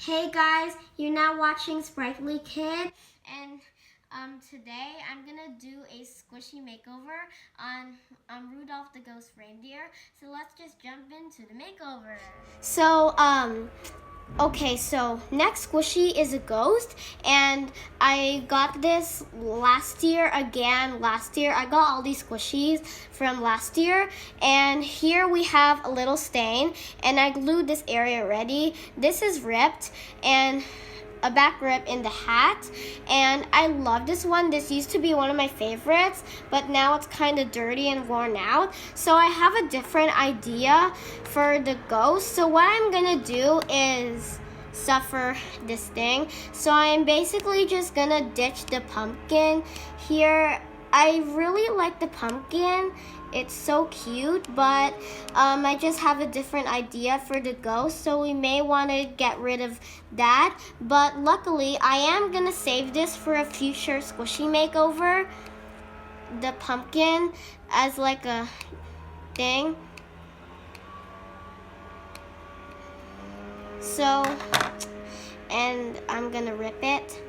Hey guys, you're now watching Sprightly Kid, and today I'm gonna do a squishy makeover on Rudolph the Ghost Reindeer. So let's just jump into the makeover. So next squishy is a ghost, and I got this last year again. Last year I got all these squishies from last year, and here we have a little stain, and I glued this area already. This is ripped and a back rip in the hat, and I love this one. This used to be one of my favorites, but now it's kind of dirty and worn out. So I have a different idea for the ghost. So what I'm gonna do is suffer this thing. So I'm basically just gonna ditch the pumpkin here. I really like the pumpkin. It's so cute, but I just have a different idea for the ghost, so we may want to get rid of that. But luckily, I am going to save this for a future squishy makeover, the pumpkin, as like a thing. So, and I'm going to rip it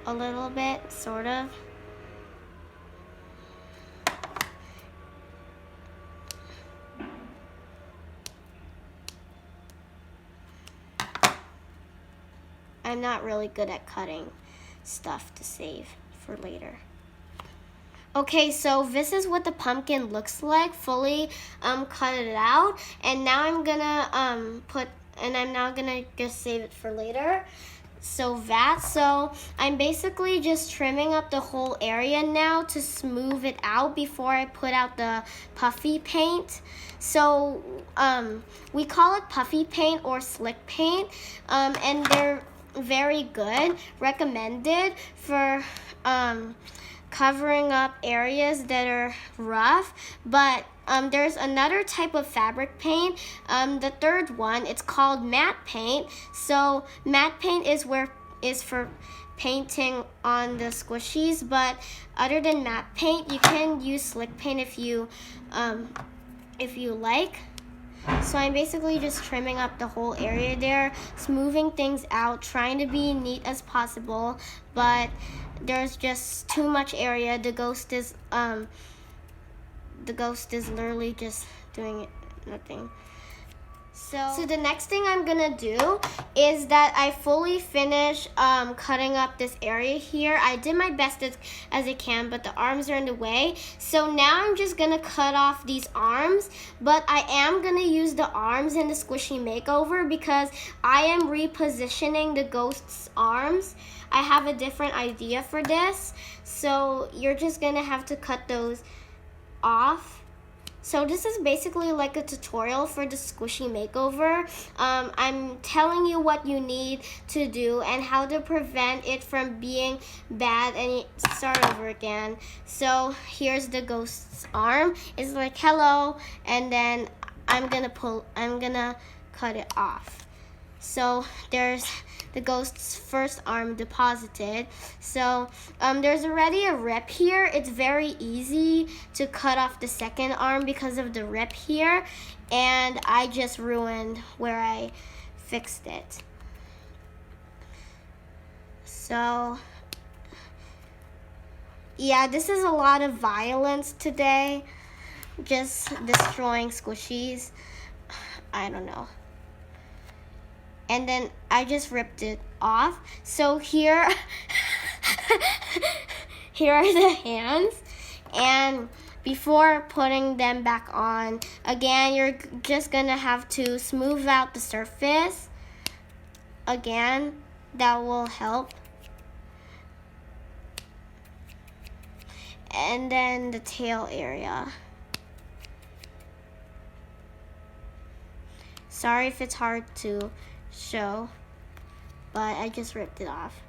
a little bit, sort of. I'm not really good at cutting stuff to save for later. Okay, so this is what the pumpkin looks like, fully cut it out, and now I'm gonna I'm now gonna just save it for later. So I'm basically just trimming up the whole area now to smooth it out before I put out the puffy paint. So we call it puffy paint or slick paint, and they're very good, recommended for covering up areas that are rough. But there's another type of fabric paint, the third one. It's called matte paint. So matte paint is for painting on the squishies, but other than matte paint, you can use slick paint if you like. So I'm basically just trimming up the whole area there, smoothing things out, trying to be neat as possible, but there's just too much area. The ghost is literally just doing nothing. So the next thing I'm gonna do is that I fully finish cutting up this area here. I did my best as I can, but the arms are in the way. So now I'm just gonna cut off these arms, but I am gonna use the arms in the squishy makeover because I am repositioning the ghost's arms. I have a different idea for this, so you're just gonna have to cut those off. So this is basically like a tutorial for the squishy makeover. I'm telling you what you need to do and how to prevent it from being bad and start over again. So here's the ghost's arm. It's like hello, and then I'm gonna cut it off. So there's the ghost's first arm deposited. So there's already a rip here. It's very easy to cut off the second arm because of the rip here, and I just ruined where I fixed it. So yeah, this is a lot of violence today, just destroying squishies. I don't know. And then I just ripped it off. So here, here are the hands. And before putting them back on, again, you're just gonna have to smooth out the surface. Again, that will help. And then the tail area. Sorry if it's hard to show, but I just ripped it off.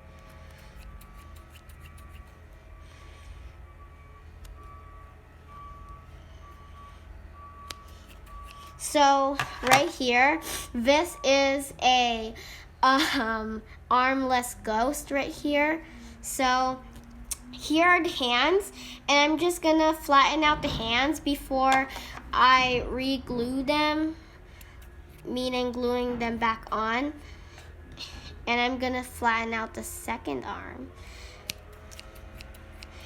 So right here, this is a armless ghost right here. So here are the hands, and I'm just gonna flatten out the hands before I re-glue them, meaning gluing them back on. And I'm gonna flatten out the second arm.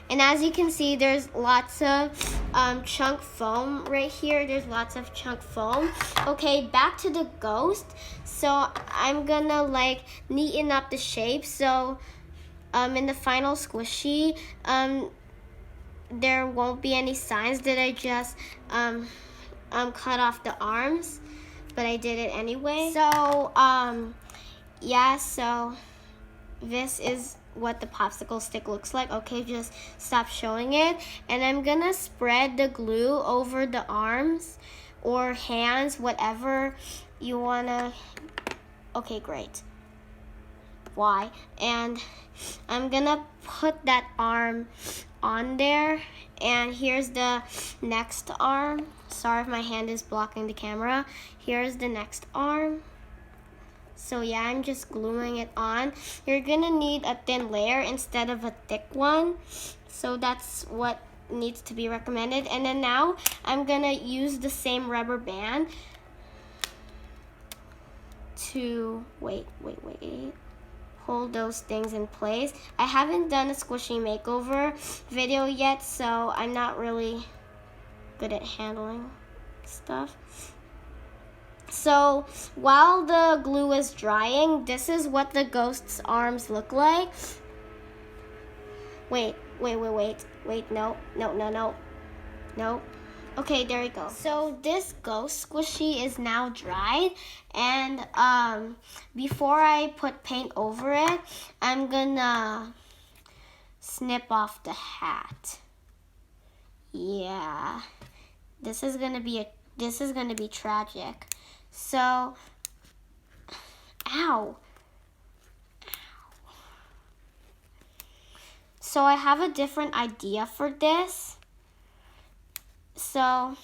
And as you can see, there's lots of chunk foam right here. There's lots of chunk foam. Okay, back to the ghost. So I'm gonna like neaten up the shape. So in the final squishy, there won't be any signs that I just cut off the arms, but I did it anyway. So yeah, so this is what the popsicle stick looks like. Okay, just stop showing it. And I'm gonna spread the glue over the arms or hands, whatever you wanna. Okay, great. Why? And I'm gonna put that arm on there. And here's the next arm. Sorry if my hand is blocking the camera. Here's the next arm. So yeah, I'm just gluing it on. You're gonna need a thin layer instead of a thick one. So that's what needs to be recommended. And then now I'm gonna use the same rubber band to, wait, hold those things in place. I haven't done a squishy makeover video yet, so I'm not really good at handling stuff. So while the glue is drying, this is what the ghost's arms look like. Wait, no. Okay, there we go. So this ghost squishy is now dried, and before I put paint over it, I'm gonna snip off the hat. Yeah, this is gonna be tragic. So, ow. So I have a different idea for this. So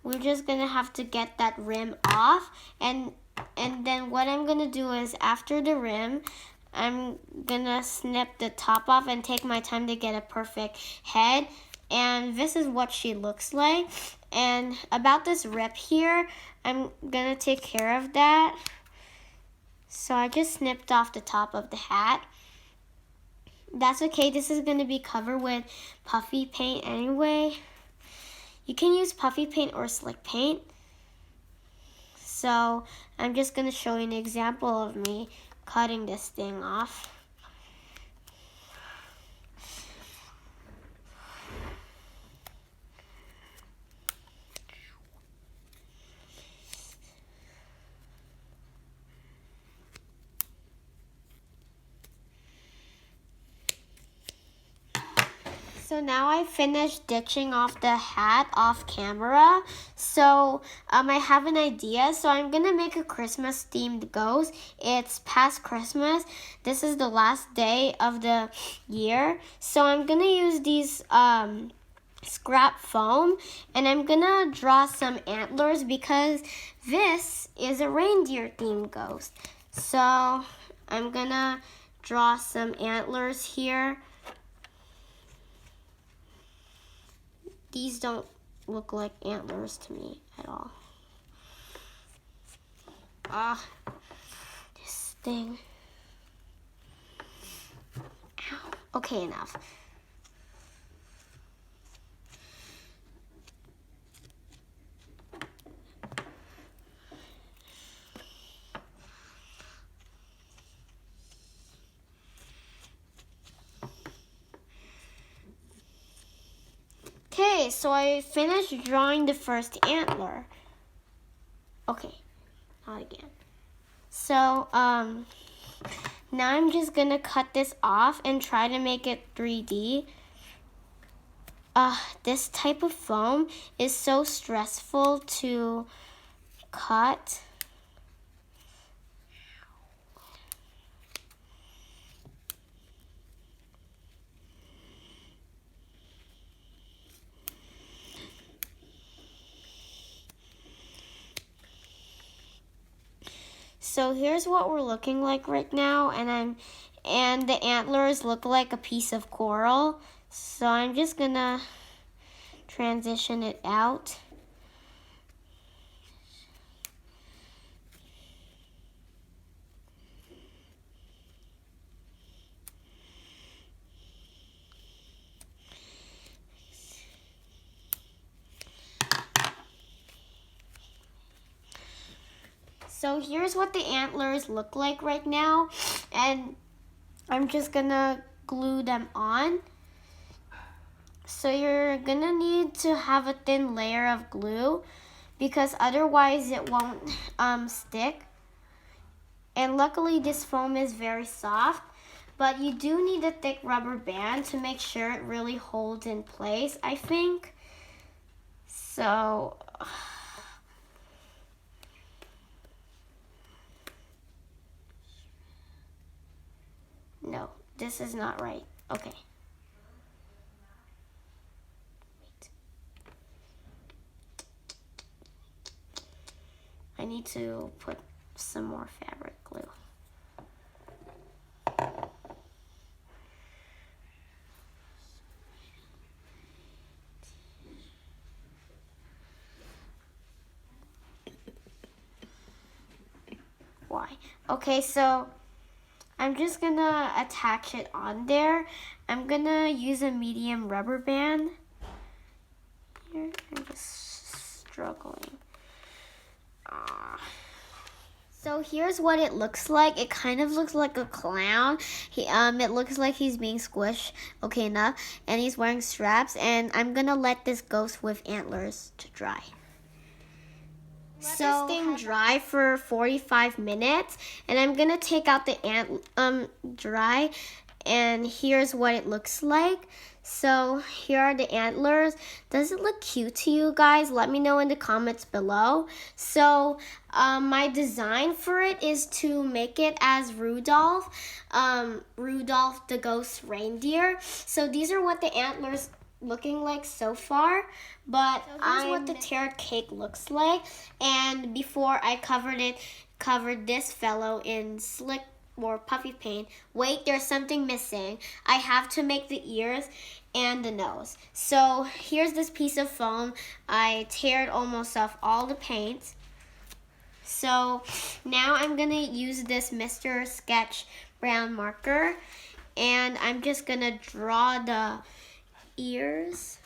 we're just gonna have to get that rim off, and then what I'm gonna do is after the rim, I'm gonna snip the top off and take my time to get a perfect head. And this is what she looks like. And about this rip here, I'm gonna take care of that. So I just snipped off the top of the hat. That's okay, this is gonna be covered with puffy paint anyway. You can use puffy paint or slick paint. So I'm just gonna show you an example of me cutting this thing off. So now I finished ditching off the hat off camera. So I have an idea. So I'm gonna make a Christmas themed ghost. It's past Christmas. This is the last day of the year. So I'm gonna use these scrap foam, and I'm gonna draw some antlers because this is a reindeer themed ghost. So I'm gonna draw some antlers here. These don't look like antlers to me at all. This thing. Ow. Okay, enough. Okay, so I finished drawing the first antler. Okay, not again. So, now I'm just gonna cut this off and try to make it 3D. This type of foam is so stressful to cut. So here's what we're looking like right now, and the antlers look like a piece of coral. So I'm just gonna transition it out. So here's what the antlers look like right now, and I'm just gonna glue them on. So you're gonna need to have a thin layer of glue because otherwise it won't stick. And luckily this foam is very soft, but you do need a thick rubber band to make sure it really holds in place, I think. So no, this is not right. Okay. Wait. I need to put some more fabric glue. Why? Okay, so I'm just gonna attach it on there. I'm gonna use a medium rubber band. Here, I'm just struggling. So here's what it looks like. It kind of looks like a clown. It looks like he's being squished. Okay, enough. And he's wearing straps. And I'm gonna let this ghost with antlers to dry. Let this thing dry for 45 minutes, and I'm gonna take out the dry, and here's what it looks like. So here are the antlers. Does it look cute to you guys? Let me know in the comments below. So my design for it is to make it as Rudolph the Ghost Reindeer. So these are what the antlers looking like so far, but here's what the tiered cake looks like. And before I covered this fellow in slick or puffy paint. Wait, there's something missing. I have to make the ears and the nose. So here's this piece of foam. I teared almost off all the paint. So now I'm gonna use this Mr. Sketch brown marker, and I'm just gonna draw the ears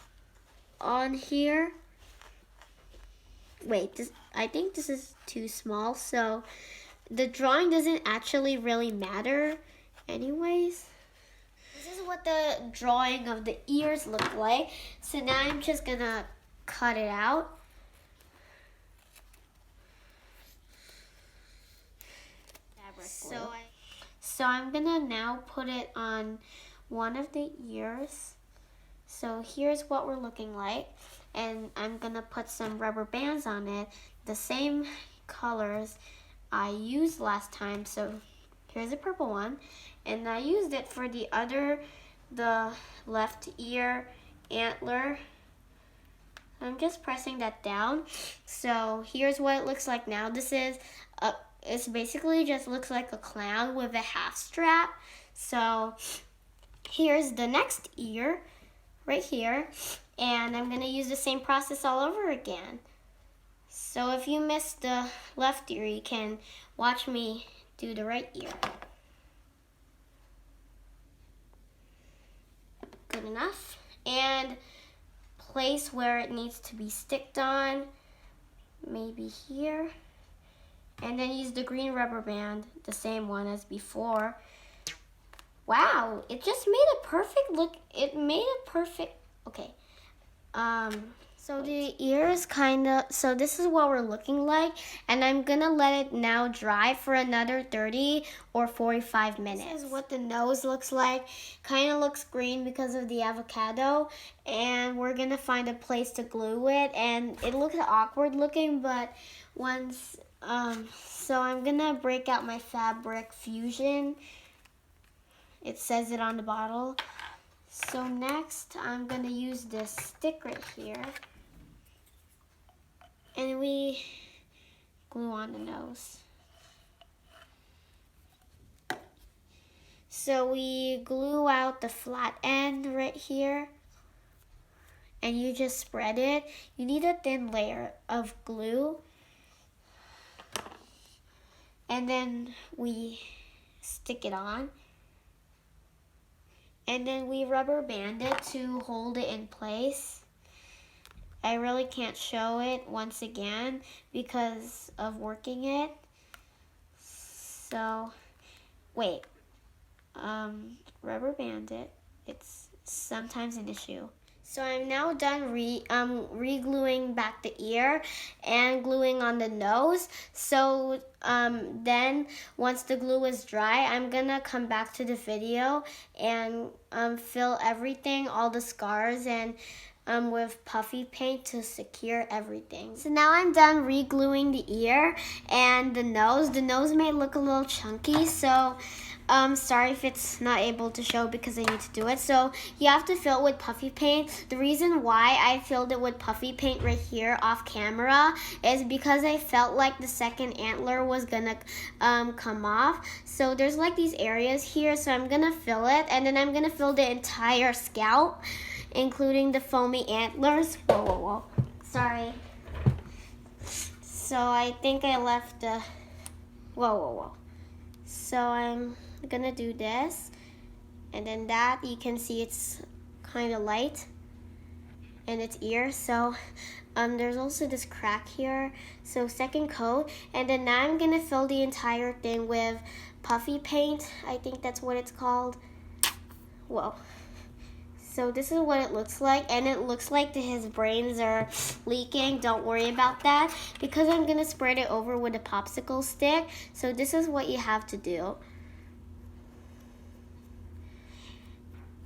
on here. Wait, I think this is too small, so the drawing doesn't actually really matter anyways. This is what the drawing of the ears look like. So now I'm just gonna cut it out. So I'm gonna now put it on one of the ears. So here's what we're looking like, and I'm gonna put some rubber bands on it, the same colors I used last time. So here's a purple one, and I used it for the left ear antler. I'm just pressing that down. So here's what it looks like now. This is it's basically just looks like a clown with a half strap. So here's the next ear right here, and I'm gonna use the same process all over again. So if you missed the left ear, you can watch me do the right ear. Good enough. And place where it needs to be sticked on, maybe here. And then use the green rubber band, the same one as before. Wow, it just made a perfect look. It made a perfect, okay. So the ears so this is what we're looking like, and I'm gonna let it now dry for another 30 or 45 minutes. This is what the nose looks like. Kind of looks green because of the avocado, and we're gonna find a place to glue it, and it looks awkward looking, but once, so I'm gonna break out my Fabric Fusion. It says it on the bottle. So next, I'm gonna use this stick right here, and we glue on the nose. So we glue out the flat end right here, and you just spread it. You need a thin layer of glue, and then we stick it on. And then we rubber band it to hold it in place. I really can't show it once again because of working it. So, wait. Rubber band it. It's sometimes an issue. So I'm now done re-gluing back the ear and gluing on the nose. So then once the glue is dry, I'm gonna come back to the video and fill everything, all the scars, and with puffy paint to secure everything. So now I'm done re-gluing the ear and the nose. The nose may look a little chunky, so sorry if it's not able to show because I need to do it. So you have to fill it with puffy paint. The reason why I filled it with puffy paint right here off camera is because I felt like the second antler was gonna come off. So there's like these areas here, so I'm gonna fill it, and then I'm gonna fill the entire scalp, including the foamy antlers. Whoa, whoa, whoa. Sorry. So I think I left the, whoa, whoa, whoa. So I'm gonna do this, and then that, you can see it's kind of light in its ear. So there's also this crack here. So second coat, and then now I'm gonna fill the entire thing with puffy paint. I think that's what it's called. Whoa. So this is what it looks like, and it looks like his brains are leaking. Don't worry about that because I'm gonna spread it over with a popsicle stick. So this is what you have to do.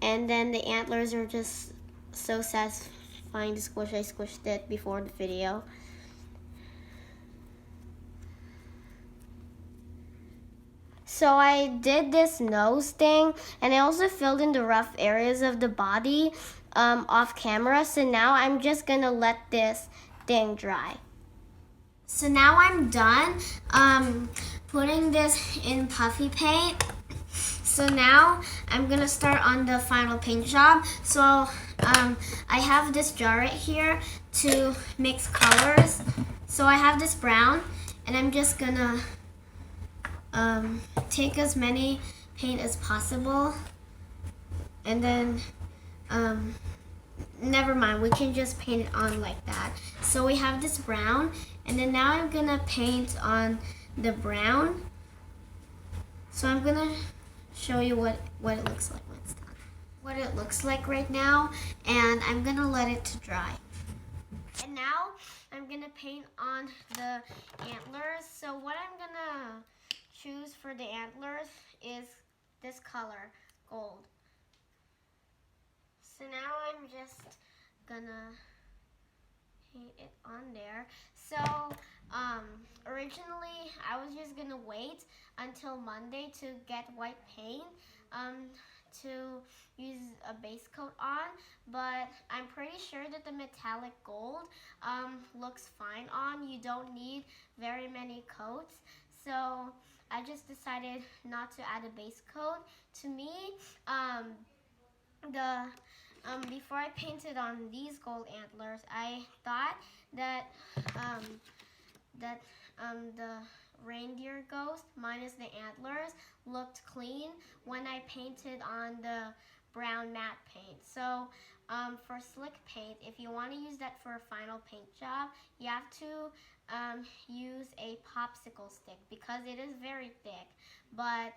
And then the antlers are just so satisfying to squish. I squished it before the video. So I did this nose thing, and I also filled in the rough areas of the body off camera. So now I'm just gonna let this thing dry. So now I'm done putting this in puffy paint. So now I'm gonna start on the final paint job. So I have this jar right here to mix colors. So I have this brown, and I'm just gonna take as many paint as possible, and then never mind, we can just paint it on like that. So we have this brown, and then now I'm gonna paint on the brown. So I'm gonna show you what it looks like when it's done. What it looks like right now, and I'm gonna let it to dry. And now I'm gonna paint on the antlers. So what I'm gonna choose for the antlers is this color, gold. So now I'm just gonna paint it on there. So originally I was just gonna wait until Monday to get white paint to use a base coat on, but I'm pretty sure that the metallic gold looks fine on. You don't need very many coats. So I just decided not to add a base coat. To me, before I painted on these gold antlers, I thought that the reindeer ghost minus the antlers looked clean when I painted on the brown matte paint. So for slick paint, if you want to use that for a final paint job, you have to use a popsicle stick because it is very thick. But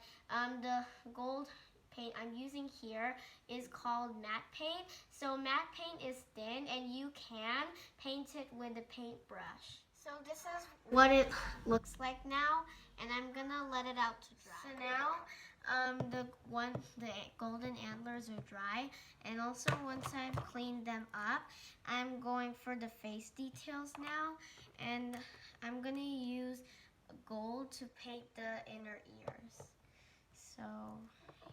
the gold paint I'm using here is called matte paint. So matte paint is thin, and you can paint it with a paintbrush. So this is what it looks like now, and I'm gonna let it out to dry. So now the golden antlers are dry, and also once I've cleaned them up, I'm going for the face details now, and I'm gonna use gold to paint the inner ears. So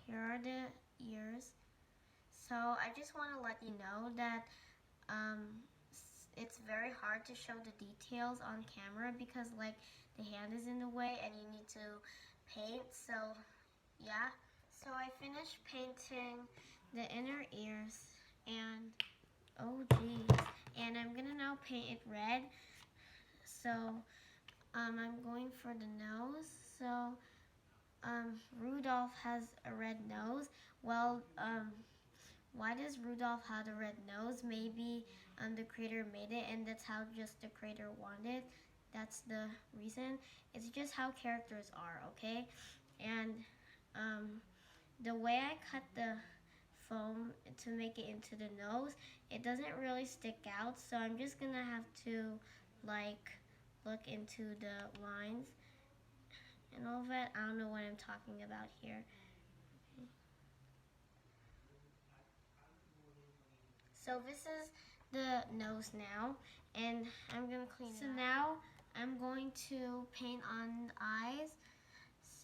here are the ears. So I just want to let you know that it's very hard to show the details on camera because like the hand is in the way and you need to paint. So yeah. So I finished painting the inner ears, and oh geez, and I'm gonna now paint it red. So I'm going for the nose. So Rudolph has a red nose. Well, why does Rudolph have a red nose? Maybe the creator made it, and that's how just the creator wanted. that's the reason. It's just how characters are, okay? And the way I cut the foam to make it into the nose, it doesn't really stick out, so I'm just gonna have to like look into the lines and all of that. I don't know what I'm talking about here. Okay. So this is the nose now, and I'm gonna clean it up. So now I'm going to paint on the eyes.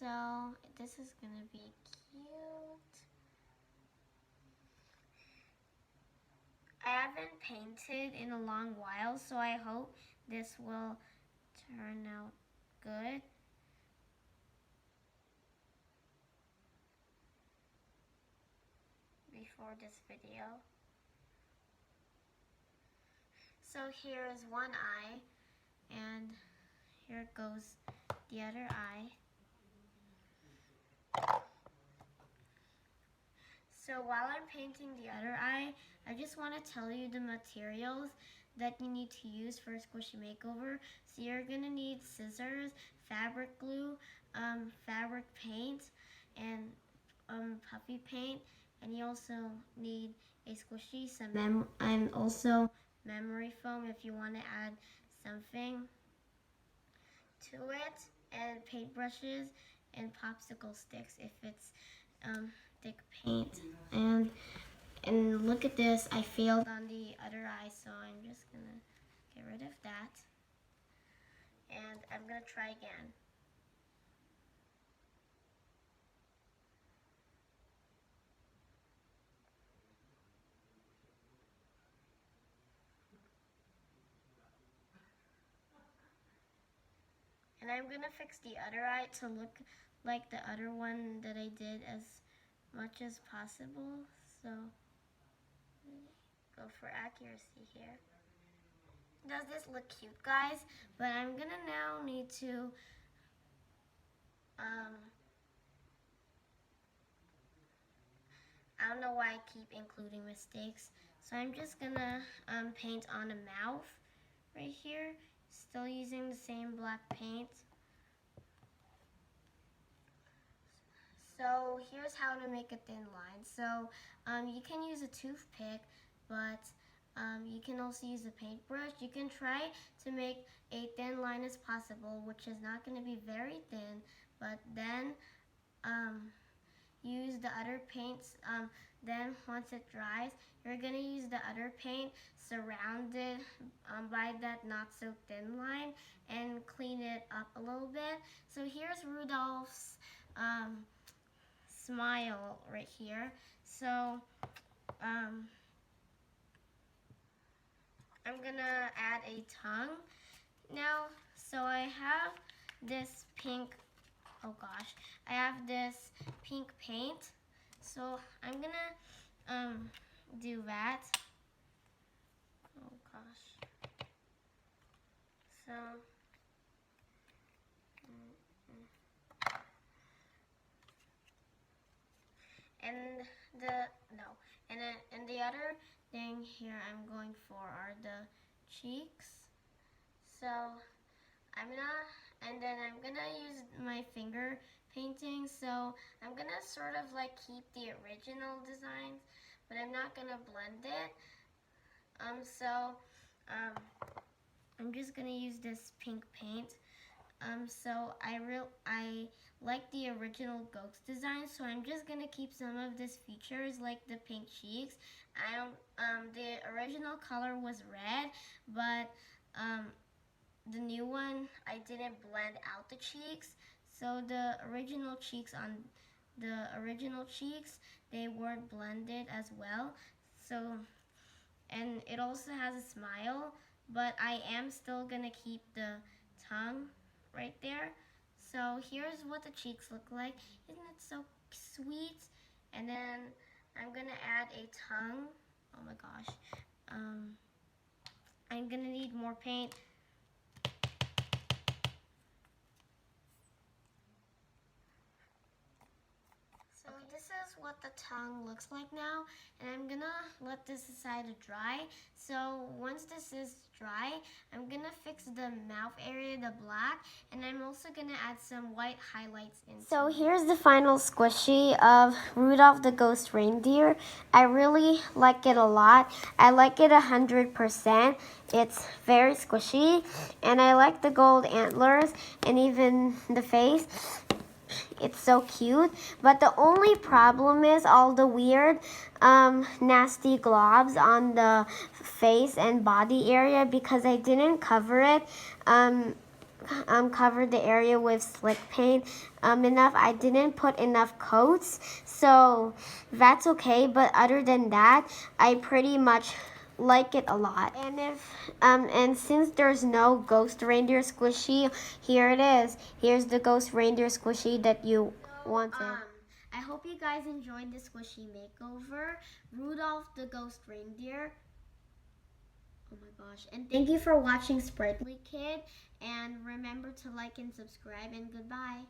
So this is gonna be cute. I haven't painted in a long while, so I hope this will turn out good. Before this video. So here is one eye, and here goes the other eye. So while I'm painting the other eye, I just want to tell you the materials that you need to use for a squishy makeover. So you're going to need scissors, fabric glue, fabric paint, and puffy paint. And you also need a squishy, and also memory foam if you want to add something to it, and paintbrushes and popsicle sticks if it's thick paint. And look at this, I failed on the other eye, so I'm just gonna get rid of that, and I'm gonna try again. And I'm gonna fix the other eye to look like the other one that I did as much as possible. So go for accuracy here. Does this look cute, guys? But I'm gonna now need to I don't know why I keep including mistakes. So I'm just gonna paint on a mouth right here. Still using the same black paint. So here's how to make a thin line. So you can use a toothpick, but you can also use a paintbrush. You can try to make a thin line as possible, which is not going to be very thin, but then use the other paints. Then once it dries, you're going to use the other paint surrounded by that not so thin line and clean it up a little bit. So here's Rudolph's smile right here. So I'm gonna add a tongue now. So I have this pink, oh gosh, I have this pink paint. So I'm gonna do that. Oh gosh. So and the other thing here I'm going for are the cheeks. So and then I'm gonna use my finger painting. So I'm gonna sort of like keep the original designs, but I'm not gonna blend it. I'm just gonna use this pink paint. So I like the original ghost design, so I'm just gonna keep some of these features like the pink cheeks. The original color was red, but the new one I didn't blend out the cheeks. So the original cheeks they weren't blended as well. So and it also has a smile, but I am still gonna keep the tongue right there. So here's what the cheeks look like. Isn't it so sweet? And then I'm gonna add a tongue. Oh my gosh. I'm gonna need more paint. So this is what the tongue looks like now, and I'm gonna let this aside to dry. So once this is dry, I'm gonna fix the mouth area, the black, and I'm also gonna add some white highlights in. So here's the final squishy of Rudolph the Ghost Reindeer. I really like it a lot. I like it 100%. It's very squishy, and I like the gold antlers and even the face. It's so cute, but the only problem is all the weird nasty globs on the face and body area because I didn't cover it. Covered the area with slick paint enough. I didn't put enough coats, so that's okay. But other than that, I pretty much like it a lot. And since there's no ghost reindeer squishy, here it is. Here's the ghost reindeer squishy that you wanted. I hope you guys enjoyed the squishy makeover, Rudolph the Ghost Reindeer. Oh my gosh. And thank you for watching Sprightly Kid. And remember to like and subscribe, and goodbye.